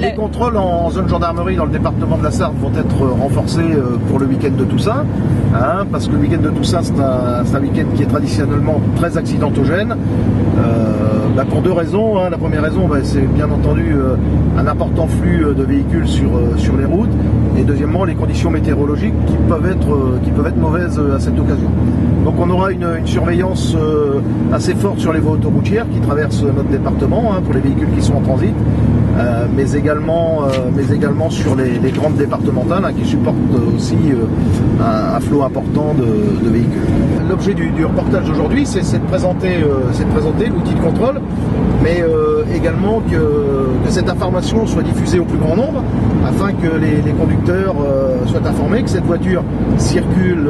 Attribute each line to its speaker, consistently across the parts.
Speaker 1: Les contrôles en zone gendarmerie dans le département de la Sarthe vont être renforcés pour le week-end de Toussaint, hein, parce que le week-end de Toussaint c'est un week-end qui est traditionnellement très accidentogène, pour deux raisons. Hein. La première raison, c'est bien entendu un important flux de véhicules sur les routes, et deuxièmement les conditions météorologiques qui peuvent être mauvaises à cette occasion. Donc on aura une surveillance assez forte sur les voies autoroutières qui traversent notre département, hein, pour les véhicules qui sont en transit, mais également sur les grandes départementales, hein, qui supportent aussi un flot important de véhicules. L'objet du reportage d'aujourd'hui, c'est de présenter l'outil de contrôle, mais également que cette information soit diffusée au plus grand nombre, afin que les conducteurs soient informés que cette voiture circule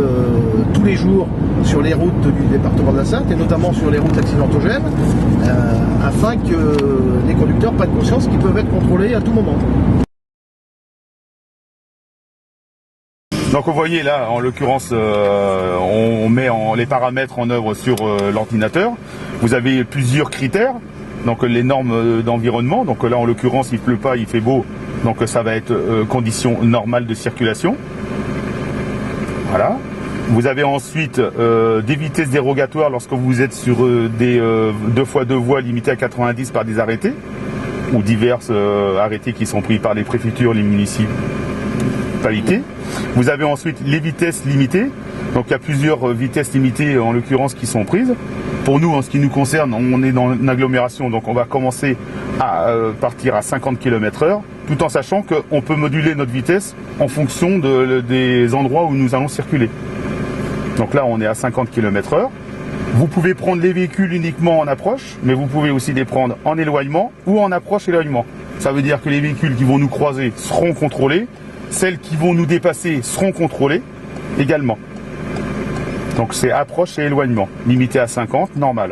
Speaker 1: tous les jours sur les routes du département de la Sarthe, et notamment sur les routes accidentogènes, afin que les conducteurs prennent conscience qu'ils peuvent être contrôlés à tout moment.
Speaker 2: Donc vous voyez là, en l'occurrence, on met les paramètres en œuvre sur l'ordinateur. Vous avez plusieurs critères, donc les normes d'environnement. Donc là, en l'occurrence, il pleut pas, il fait beau, donc ça va être conditions normales de circulation. Voilà. Vous avez ensuite des vitesses dérogatoires lorsque vous êtes sur des 2x2 voies limitées à 90 par des arrêtés, ou divers arrêtés qui sont pris par les préfectures, les municipalités. Vous avez ensuite les vitesses limitées. Donc il y a plusieurs vitesses limitées en l'occurrence qui sont prises. Pour nous, en ce qui nous concerne, on est dans une agglomération, donc on va commencer à partir à 50 km/h, tout en sachant qu'on peut moduler notre vitesse en fonction des endroits où nous allons circuler. Donc là, on est à 50 km/h. Vous pouvez prendre les véhicules uniquement en approche, mais vous pouvez aussi les prendre en éloignement ou en approche-éloignement. Ça veut dire que les véhicules qui vont nous croiser seront contrôlés, celles qui vont nous dépasser seront contrôlées également. Donc c'est approche et éloignement, limité à 50, normal.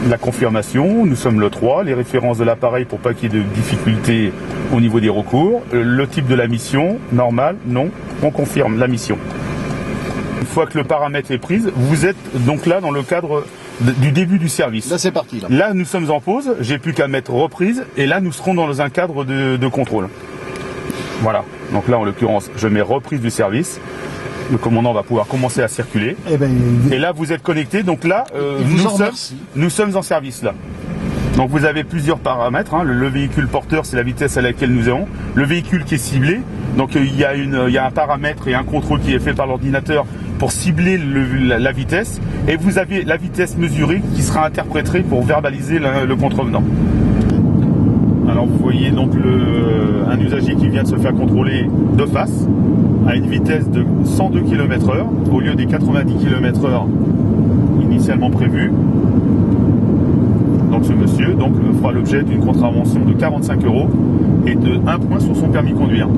Speaker 2: La confirmation, nous sommes le 3, les références de l'appareil pour pas qu'il y ait de difficultés au niveau des recours, le type de la mission, normal, non, on confirme la mission. Une fois que le paramètre est pris, vous êtes donc là dans le cadre du début du service.
Speaker 1: Là c'est parti.
Speaker 2: Là nous sommes en pause, j'ai plus qu'à mettre reprise, et là nous serons dans un cadre de contrôle. Voilà, donc là en l'occurrence je mets reprise du service, le commandant va pouvoir commencer à circuler, et là vous êtes connecté, donc là nous sommes en service là. Donc vous avez plusieurs paramètres, hein. Le véhicule porteur, c'est la vitesse à laquelle nous allons, le véhicule qui est ciblé, donc il y a un paramètre et un contrôle qui est fait par l'ordinateur pour cibler la vitesse, et vous avez la vitesse mesurée qui sera interprétée pour verbaliser le contrevenant. Alors vous voyez donc un usager qui vient de se faire contrôler de face à une vitesse de 102 km/h au lieu des 90 km/h initialement prévus. Donc ce monsieur fera l'objet d'une contravention de 45 € et de 1 point sur son permis de conduire.